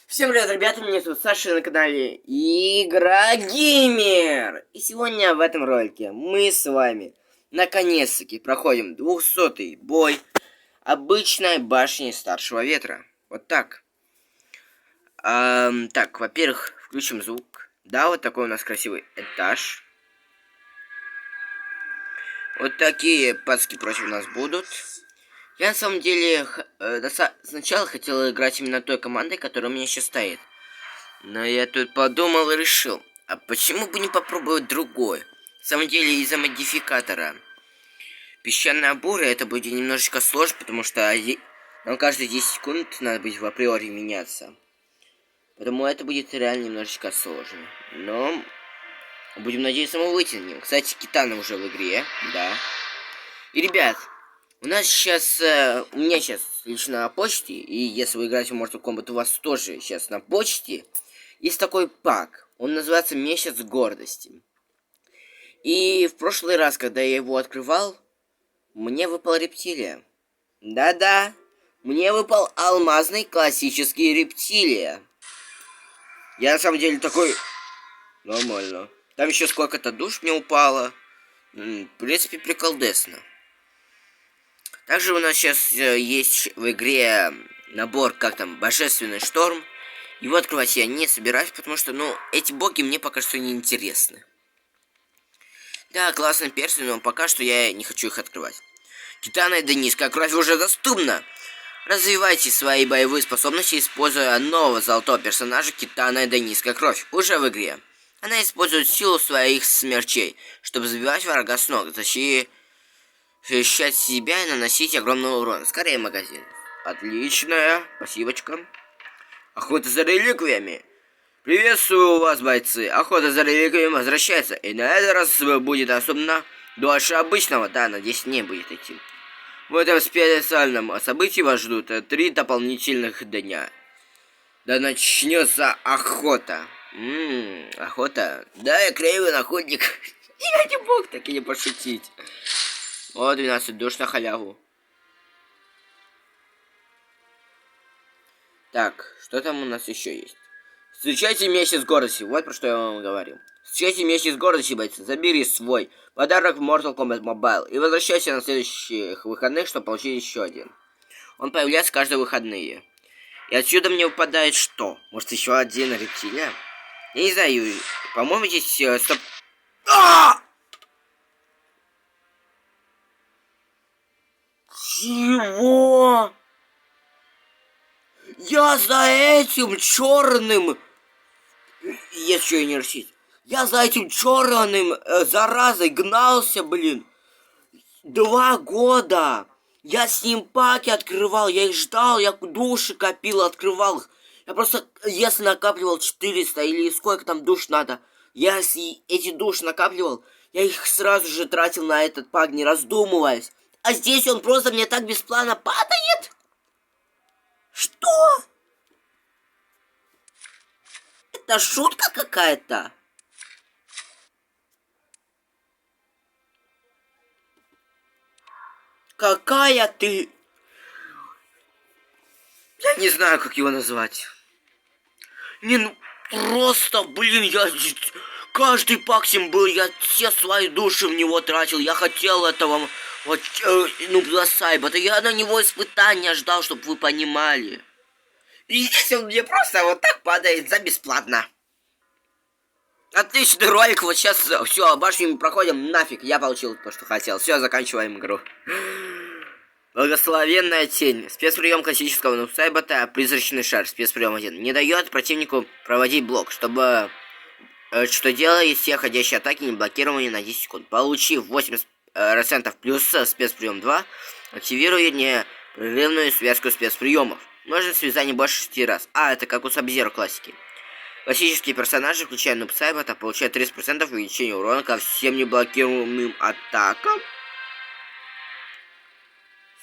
Всем привет, ребята, меня зовут Саша, на канале Игра Геймер. И сегодня в этом ролике мы с вами наконец-таки проходим 200-й бой обычной башни Старшего Ветра. Вот так. Так, во-первых, включим звук. Да, вот такой у нас красивый этаж. Вот такие пацки против нас будут. Я на самом деле сначала хотел играть именно той командой, которая у меня сейчас стоит. Но я тут подумал и решил, а почему бы не попробовать другой? На самом деле из-за модификатора песчаная буря это будет немножечко сложно, потому что нам каждые 10 секунд надо будет в априори меняться. Поэтому это будет реально немножечко сложно. Но будем надеяться, мы вытянем. Кстати, Китана уже в игре, да. И, ребят, у нас сейчас, у меня сейчас лично на почте, и если вы играете в Mortal Kombat, у вас тоже сейчас на почте есть такой пак. Он называется «Месяц гордости». И в прошлый раз, когда я его открывал, мне выпала рептилия. Да-да, мне выпал алмазный классический рептилия. Я на самом деле такой... Нормально. Там еще сколько-то душ мне упало. В принципе, приколдесно. Также у нас сейчас есть в игре набор, как там, Божественный Шторм. Его открывать я не собираюсь, потому что, ну, эти боги мне пока что не интересны. Да, классный персонаж, но пока что я не хочу их открывать. Китана и Денис, кровь уже доступна. Развивайте свои боевые способности, используя нового золотого персонажа Китана и Денис, кровь уже в игре. Она использует силу своих смерчей, чтобы забивать врага с ног, защищать себя и наносить огромный урон. Скорее магазин. Отличная, спасибочка. Охота за реликвиями. Приветствую вас, бойцы. Охота за реликвиями возвращается. И на этот раз будет особенно дольше обычного. Да, на 10 дней будет идти. В этом специальном событии вас ждут 3 дополнительных дня. Да начнется охота. Охота. Да, я краевой охотник. Я не мог так и не пошутить. О, 12 душ на халяву. Так, что там у нас еще есть? Встречайте месяц гордости. Вот про что я вам говорил. Встречайте месяц гордости, бойцы. Забери свой подарок в Mortal Kombat Mobile и возвращайся на следующих выходных, чтобы получить еще один. Он появляется каждые выходные. И отсюда мне выпадает что? Может, еще один рептилия? Я не знаю. По-моему, здесь... стоп... Чего? Я за этим черным... Если и не рсить. Я за этим черным заразой гнался, блин. 2 года. Я с ним паки открывал, я их ждал, я души копил, открывал их. Я просто, если накапливал 400 или сколько там душ надо, если эти души накапливал, я их сразу же тратил на этот пак, не раздумываясь. А здесь он просто мне так бесплатно падает? Что? Это шутка какая-то? Какая ты... Я не знаю, как его назвать. Не, ну просто, блин, я... Каждый пак сим был, я все свои души в него тратил. Я хотел этого... Вот, ну, за Сайба-то я на него испытания ждал, чтобы вы понимали. И здесь он мне просто вот так падает за бесплатно. Отличный ролик, вот сейчас все, башню проходим, нафиг, я получил то, что хотел. Все, заканчиваем игру. Благословенная тень. Спецприем классического нубсайбота. Призрачный шар. Спецприем 1. Не дает противнику проводить блок, чтобы... что делает все ходящие атаки неблокированные на 10 секунд. Получив 80% плюс спецприем 2, активирует непрерывную связку спецприемов. Можно связать не больше 6 раз. Это как у Сабзера классики. Классические персонажи, включая нубсайбота, получают 30% увеличения урона ко всем неблокируемым атакам.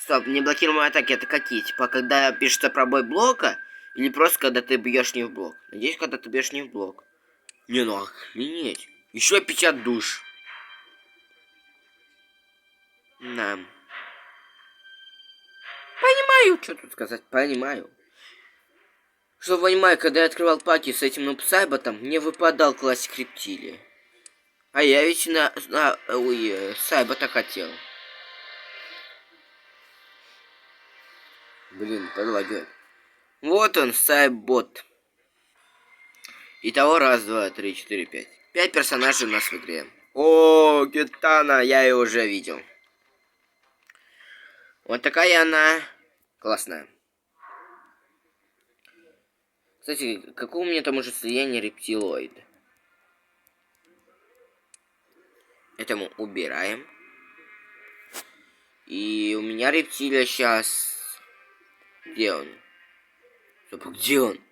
Стоп, неблокируемые атаки это какие? Типа, когда пишется пробой блока, или просто когда ты бьешь не в блок? Надеюсь, когда ты бьешь не в блок. Не, ну охренеть. Еще 50 душ. Да. Понимаю, что тут сказать, понимаю. Что понимаю, когда я открывал паки с этим нубсайботом, мне выпадал классик рептилии. А я ведь сайбота хотел. Блин, подлагивает. Вот он, сайбот. Итого раз, два, три, четыре, пять. 5 персонажей у нас в игре. О, Китана, я ее уже видел. Вот такая она классная. Кстати, какое у меня там уже слияние рептилоид? Это мы убираем. И у меня рептилия сейчас... Где он? Стоп, где он?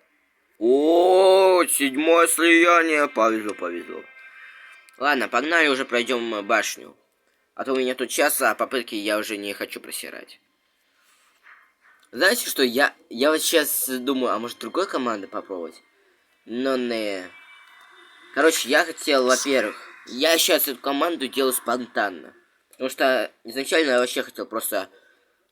О, 7-е слияние. Повезло, повезло. Ладно, погнали уже пройдем башню. А то у меня тут час, а попытки я уже не хочу просирать. Знаете что, я вот сейчас думаю, а может другой команды попробовать? Но не. Короче, я хотел, во-первых, я сейчас эту команду делаю спонтанно. Потому что изначально я вообще хотел просто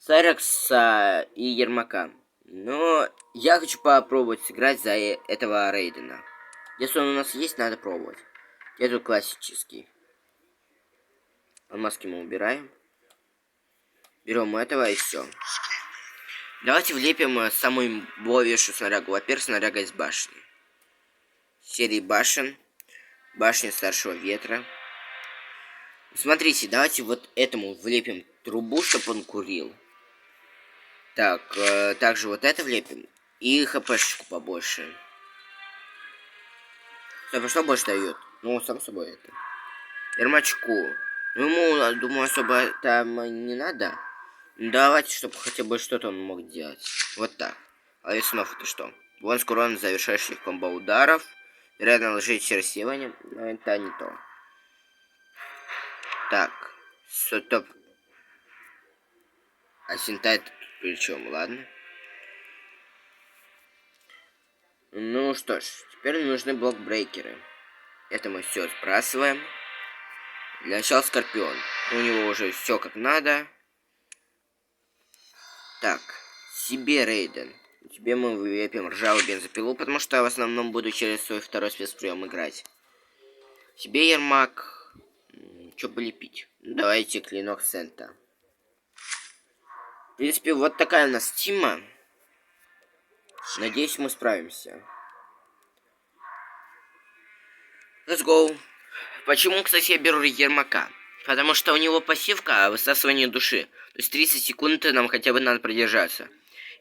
Сайрекса и Ермака. Но я хочу попробовать сыграть за этого Рейдена. Если он у нас есть, надо пробовать. Я тут классический. Маски мы убираем. Берем этого и все. Давайте влепим самую бловейшую снарягу. Во-первых, снаряга из башни. Серии башен. Башня старшего ветра. Смотрите, давайте вот этому влепим трубу, чтобы он курил. Так, также вот это влепим. И хпшечку побольше. Стоп, а что больше дает? Ну, сам собой это. Ермачку. Ему, думаю, особо там не надо. Давайте, чтобы хотя бы что-то он мог делать. Вот так. А Веснов это что? Воинский урон завершающих комбо ударов. Вероятно, наложить рассеивание. Но это не то. Так. Стоп. А синтай тут при чем? Ладно. Ну что ж. Теперь нужны блокбрейкеры. Это мы все сбрасываем. Для начала Скорпион. У него уже все как надо. Так, себе Рейден. Тебе мы вылепим ржавую бензопилу, потому что в основном буду через свой второй спецприем играть. Тебе Ермак. Что полепить? Давайте клинок Сента. В принципе, вот такая у нас тима. Надеюсь, мы справимся. Let's go. Почему, кстати, я беру Ермака? Потому что у него пассивка высасывание души. То есть 30 секунд нам хотя бы надо продержаться.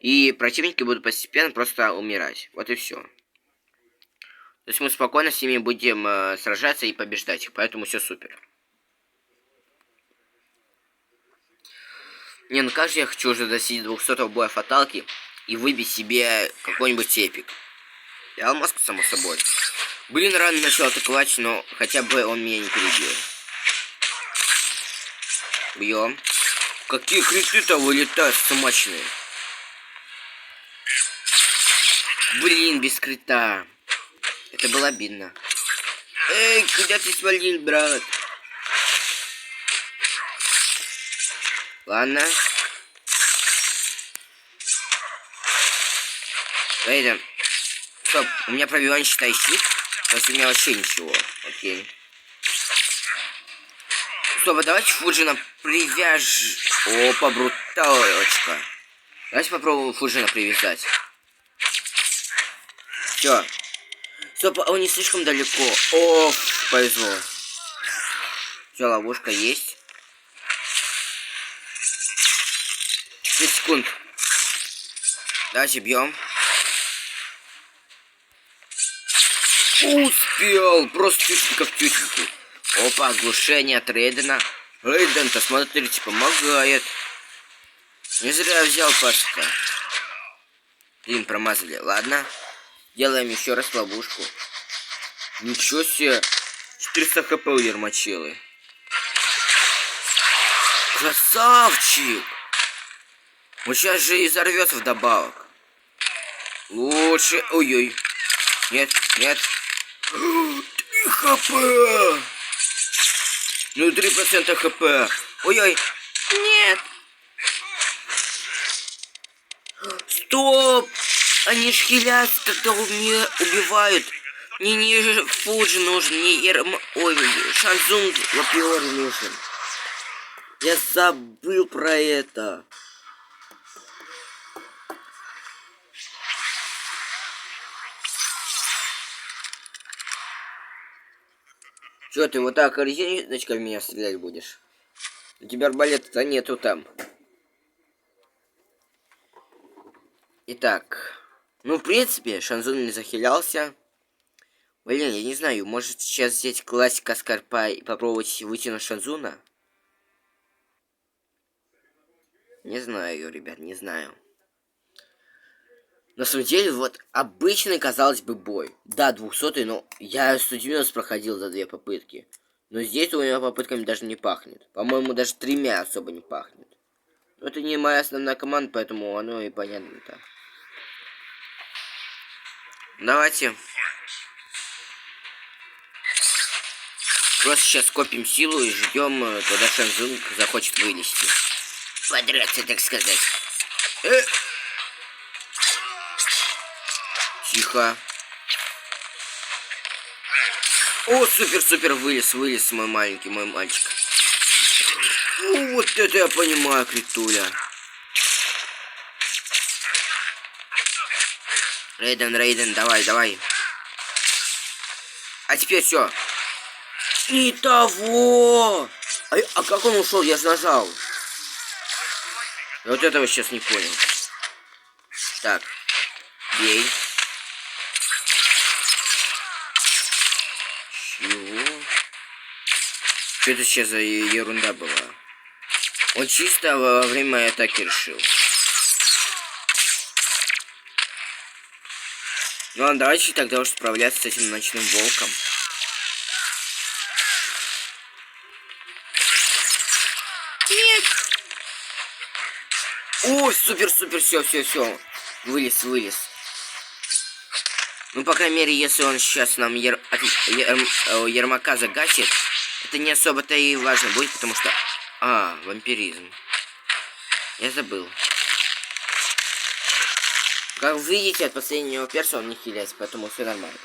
И противники будут постепенно просто умирать. Вот и все. То есть мы спокойно с ними будем сражаться и побеждать их. Поэтому все супер. Не, ну как же я хочу уже достичь 200-го боя фаталки и выбить себе какой-нибудь эпик. И алмазку, само собой. Блин, рано начал атаковать, но хотя бы он меня не перебил. Бьем. Какие криты-то вылетают смачные. Блин, без крита. Это было обидно. Эй, куда ты свалил, брат? Ладно. Рейден. Стоп, у меня пробивание, считай, щит. То есть у меня вообще ничего. Окей. Стоп, а давайте Фуджина привяжем. Опа, бруталочка. Давайте попробуем Фуджина привязать. Все. Стоп, а он не слишком далеко. О, повезло. Все, ловушка есть. 30 секунд. Давайте бьем. Успел! Просто тютелька в тютельку. Опа, оглушение от Рейдена. Рейден-то, смотрите, помогает. Не зря взял паска. Блин, промазали. Ладно. Делаем еще раз ловушку. Ничего себе. 400 хп у Ермачилы. Красавчик! Вот сейчас же и взорвется вдобавок. Лучше... Ой-ой. Нет, нет. 3 хп! Ну, 3% хп. Ой-ой. Нет. Стоп! Они ж хилятся, когда меня убивают. Мне не Фуджи нужен, не Ой, Шанзун априори нужен. Я забыл про это. Чё ты вот так резиночкой меня стрелять будешь? У тебя арбалета-то нету там. Итак. Ну, в принципе, Шанзун не захилялся. Блин, я не знаю, может сейчас взять классика Скорпа и попробовать выйти на Шанзуна? Не знаю, ребят, не знаю. На самом деле, вот обычный, казалось бы, бой. Да, 200-й, но я 190 проходил за 2 попытки. Но здесь у меня попытками даже не пахнет. По-моему, даже 3 особо не пахнет. Но это не моя основная команда, поэтому оно и понятно так. Давайте. Просто сейчас копим силу и ждем, когда Шанзун захочет вылезти. Подраться, так сказать. Тихо. О, супер, вылез мой маленький, мой мальчик. Ну, вот это я понимаю, Критуля. Рейден, давай. А теперь все. Не того! А как он ушел? Я же нажал. Я вот этого сейчас не понял. Так. Бей. Чего? Что это сейчас за ерунда была? Он чисто во время моей атаки решил. Ну ладно, давайте тогда уж справляться с этим ночным волком. Нет! О, супер, все. Вылез. Ну, по крайней мере, если он сейчас нам Ермака загасит, это не особо-то и важно будет, потому что... вампиризм. Я забыл. Как вы видите, от последнего перса он не хиляется, поэтому все нормально.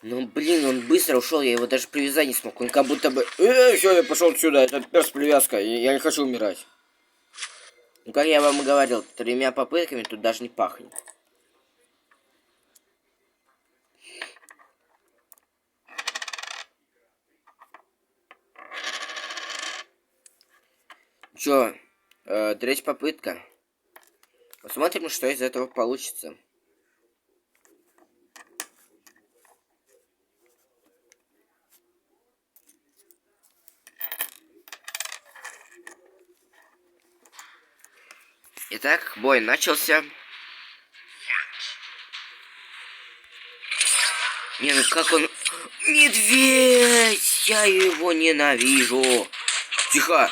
Ну, блин, он быстро ушел, я его даже привязать не смог. Он как будто бы... все, я пошел отсюда, этот перс привязка, я не хочу умирать. Ну, как я вам и говорил, 3 попытками тут даже не пахнет. Чё, 3-я попытка. Посмотрим, что из этого получится. Итак, бой начался. Не, ну как он... Медведь! Я его ненавижу! Тихо!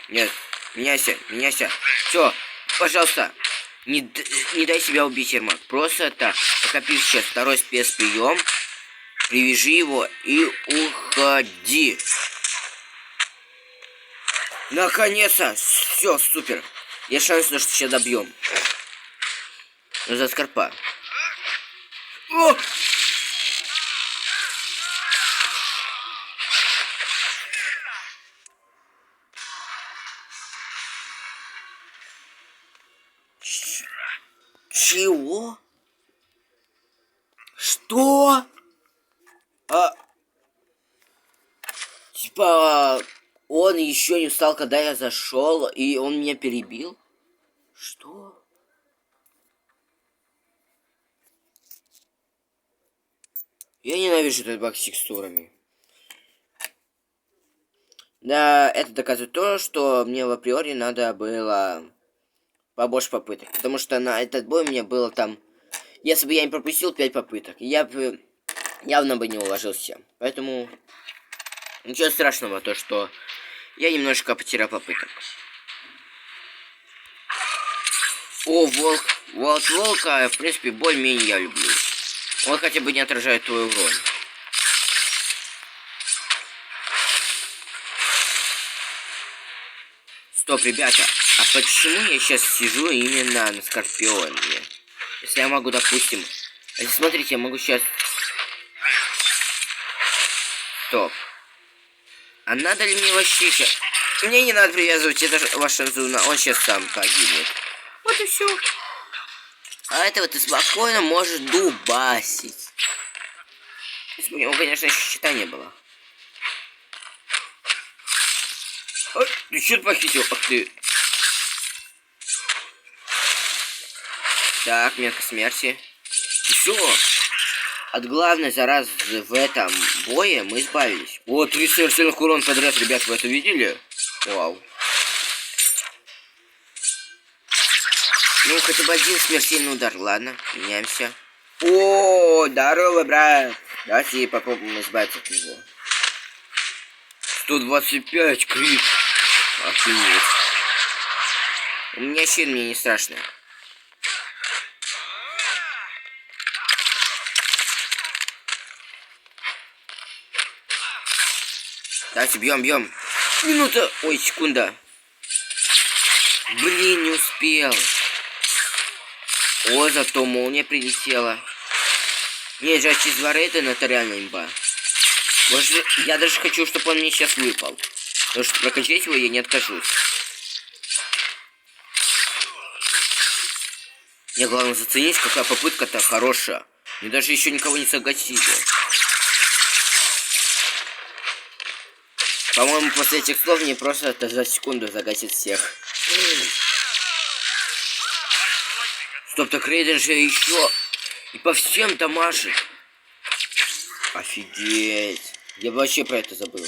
Нет, меняйся. Все, пожалуйста, не дай себя убить, Ермак. Просто так, покопи сейчас 2-й спецприем, привяжи его и уходи. Наконец-то! Все, супер. Есть шанс, что сейчас добьем. За Скорпа. О! Чего? Что? Типа, он еще не встал, когда я зашел, и он меня перебил? Что? Я ненавижу этот баг с текстурами. Да, это доказывает то, что мне в априори надо было побольше попыток. Потому что на этот бой мне было там... Если бы я не пропустил 5 попыток, я бы явно бы не уложился. Поэтому ничего страшного, то что я немножко потерял попыток. О, волк. Волка, в принципе, более-менее я люблю. Он хотя бы не отражает твой урон. Стоп, ребята. А почему я сейчас сижу именно на Скорпионе? Если я могу, допустим... Если, смотрите, я могу сейчас... Стоп. А надо ли мне вообще сейчас... Мне не надо привязывать это Вашензуна, он сейчас сам погибнет. Вот и все. А этого ты спокойно можешь дубасить. Если бы у него, конечно, еще щита не было. Ой, ты что-то похитил? Ах ты. Так, метка смерти. И все. От главной заразы в этом бое мы избавились. О, 3 смертельных урона подряд, ребят, вы это видели? Вау. Ну, хотя бы один смертельный удар. Ладно, меняемся. О, здорово, брат. Давайте попробуем избавиться от него. 125 крит. Охренеть. У меня щит, мне не страшно. Давайте бьем. Минута. Ой, секунда. Блин, не успел. О, зато молния прилетела. Не, же из Варейда, но это реально имба. Может, я даже хочу, чтобы он мне сейчас выпал. Потому что прокачать его я не откажусь. Мне главное заценить, какая попытка-то хорошая. Мне даже еще никого не загасили. По-моему, после этих слов мне просто это за секунду загасит всех. Стоп, так Рейден же еще и по всем дамажит. Офигеть. Я вообще про это забыл.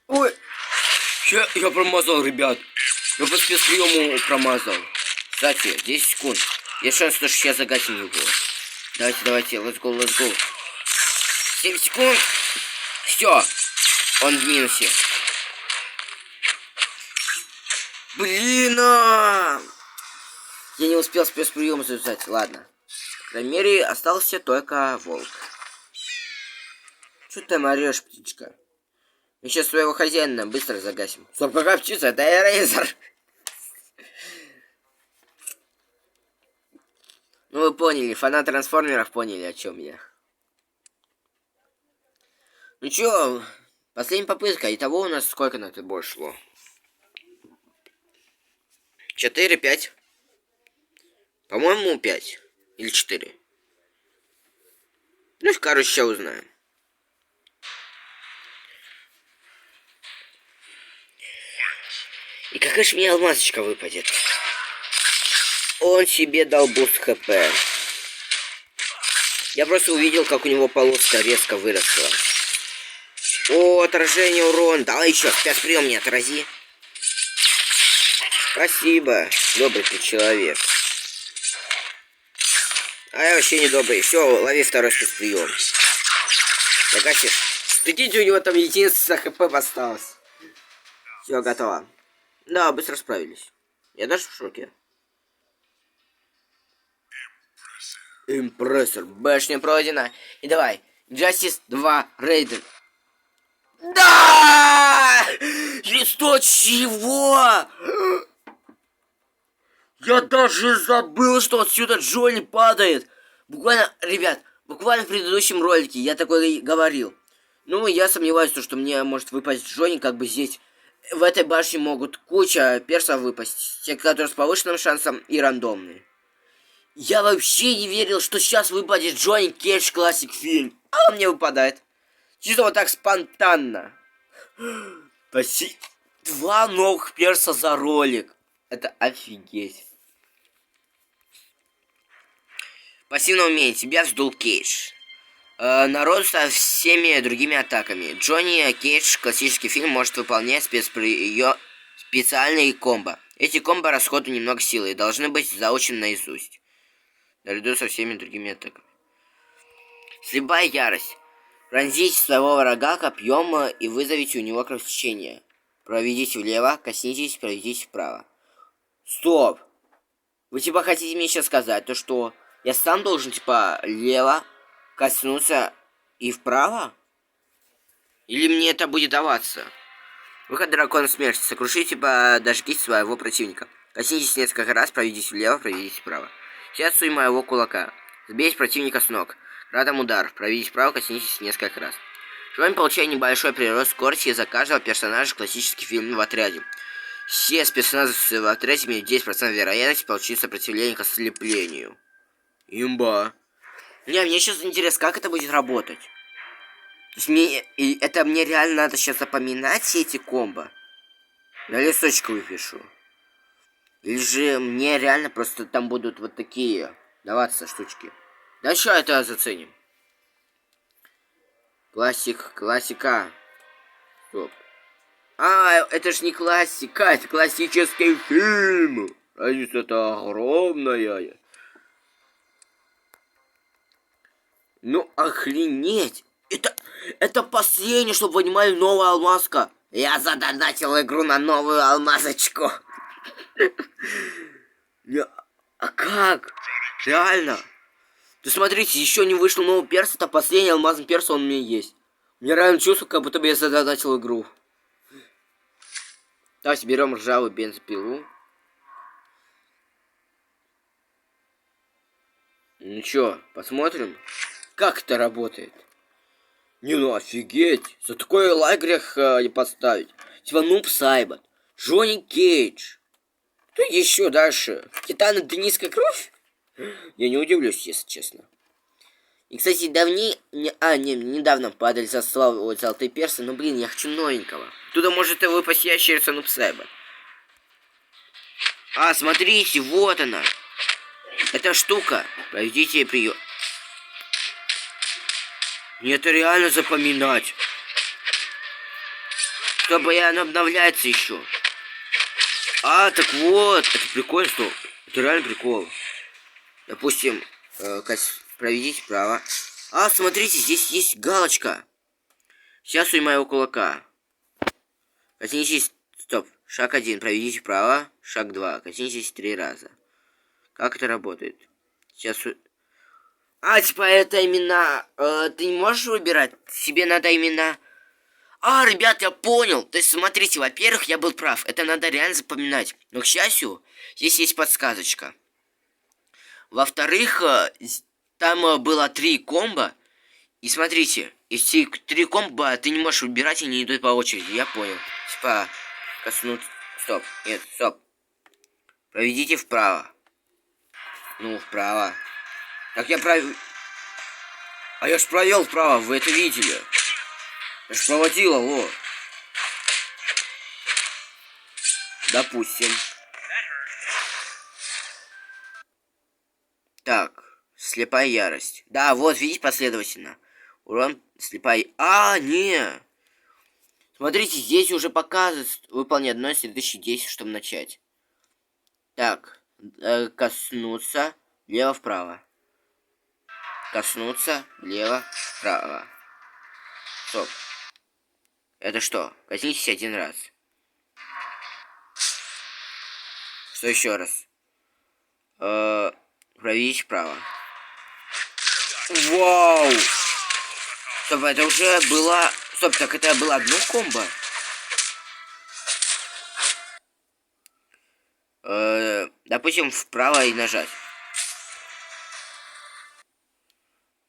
Ой. Я промазал, ребят. Я по спецприему промазал. Кстати, 10 секунд. Есть шанс, что сейчас загасим его. Давайте, let's go. 7 секунд. Все. Он в минусе. Блин! Я не успел спецприем завязать. Ладно. По крайней мере, остался только волк. Что ты там орешь, птичка? Мы сейчас своего хозяина быстро загасим. Стоп, какая птица? Это Эрейзер. Ну вы поняли, фанат трансформеров поняли, о чем я. Ну чё, последняя попытка. Итого у нас сколько на это бой шло? 4, 5. По-моему, 5. Или 4. Ну, короче, сейчас узнаем. И какая же мне алмазочка выпадет? Он себе дал буст хп. Я просто увидел, как у него полоска резко выросла. О, отражение урон. Давай еще, спецприем не отрази. Спасибо, добрый ты человек. А я вообще не добрый. Все, лови второй спецприем. Загасишь. Прикиньте, у него там единственное хп осталось. Все, готово. Да, быстро справились. Я даже в шоке. Импрессор. Башня пройдена. И давай. Justice 2 Рейден. Да! И что чего? Я даже забыл, что отсюда Джонни падает. Буквально, ребят, буквально в предыдущем ролике я такое говорил. Ну, я сомневаюсь, что мне может выпасть Джонни, как бы здесь. В этой башне могут куча персов выпасть. Те, которые с повышенным шансом и рандомные. Я вообще не верил, что сейчас выпадет Джонни Кейдж классик фильм. А он мне выпадает. Чисто вот так спонтанно. Почти 2 новых перса за ролик. Это офигеть. Пассивное умение. Тебя вздул Кейдж. Народ со всеми другими атаками. Джонни Кейдж, классический фильм, может выполнять специальные комбо. Эти комбо расходуют немного силы и должны быть заучены наизусть. Наряду со всеми другими атаками. Слепая ярость. Пронзите своего врага копьем и вызовите у него кровотечение. Проведите влево, коснитесь, проведите вправо. Стоп! Вы типа хотите мне сейчас сказать, то что я сам должен типа лево коснуться и вправо? Или мне это будет даваться? Выход дракона смерти. Сокрушите, подожгите своего противника. Коснитесь несколько раз, проведите влево, проведите вправо. Сердцу моего кулака. Сбейте противника с ног. Радом удар. Проведите вправо, коснитесь несколько раз. Сегодня получает небольшой прирост скорости из-за каждого персонажа классический фильм в отряде. Все персонажи в отряде имеют 10% вероятности получить сопротивление к ослеплению. Имба. Мне сейчас интересно, как это будет работать. То есть мне реально надо сейчас запоминать все эти комбо. На листочек выпишу. Или же мне реально просто там будут вот такие даваться штучки. Да что это заценим? Классика. Стоп. Это ж не классика, это классический фильм. Разница-то огромная. Ну охренеть. Это последнее, чтобы вы понимали, новая алмазка. Я задонатил игру на новую алмазочку. А как? Реально? Ты смотрите, еще не вышел новый перс, это последний алмазный перс, он у меня есть. Мне реально чувство, как будто бы я задонатил игру. Давайте берем ржавую бензопилу. Ну чё, посмотрим, как это работает. Не, ну офигеть. За такой лайк грех не поставить. Типа Нуб Сайбот, Джонни Кейдж. Кто еще дальше? Титана Денисская кровь? Я не удивлюсь, если честно. И, кстати, недавно падали за славу золотые персы, но, блин, я хочу новенького. Туда может и выпасть ящерица Нуб Сайбот. Смотрите, вот она. Эта штука. Проведите прием. Мне это реально запоминать. Чтобы она обновляется еще. Так вот. Это прикольно, что... Это реально прикол. Допустим, проведите вправо. Смотрите, здесь есть галочка. Сейчас у моего кулака. Коснитесь... Стоп. Шаг 1. Проведите вправо. Шаг 2. Коснитесь 3 раза. Как это работает? Сейчас... типа это имена... ты не можешь выбирать? Тебе надо имена... ребят, я понял. То есть, смотрите, во-первых, я был прав. Это надо реально запоминать. Но, к счастью, здесь есть подсказочка. Во-вторых, там было 3 комбо. И смотрите, если 3 комбо, ты не можешь выбирать, они идут по очереди. Я понял. Типа, коснуться... Стоп. Нет, стоп. Проведите вправо. Ну, вправо. Так я провел... я ж провел вправо, вы это видели? Я ж проводил, алло. Допустим. Так, слепая ярость. Да, вот, видите, последовательно. Урон, слепая... не! Смотрите, здесь уже показывает, выполни одно из 3010, чтобы начать. Так, коснуться, влево-вправо. Коснуться, влево-вправо. Стоп. Это что? Коснитесь 1 раз. Что еще раз? Проведите вправо. Вау! Стоп, это уже было... Стоп, так это было одно комбо? Допустим, вправо и нажать.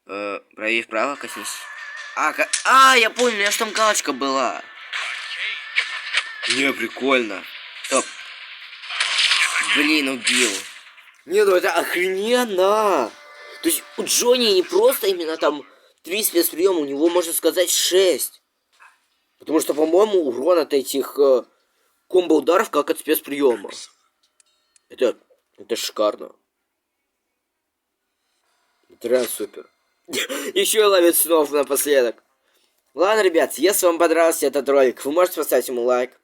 Проведите вправо, коснись. Я понял, у меня же там галочка была. Не, прикольно. Стоп. Блин, убил. Не, ну это охрененно. То есть у Джонни не просто именно там 3 спецприема, у него, можно сказать, 6. Потому что, по-моему, урон от этих комбо-ударов как от спецприема. Это шикарно. Это реально супер. Еще и ловит снов напоследок. Ладно, ребят, если вам понравился этот ролик, вы можете поставить ему лайк.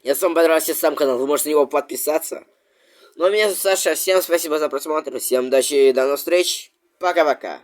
Если вам понравился сам канал, вы можете на него подписаться. Ну а меня зовут Саша, всем спасибо за просмотр, всем удачи и до новых встреч. Пока-пока.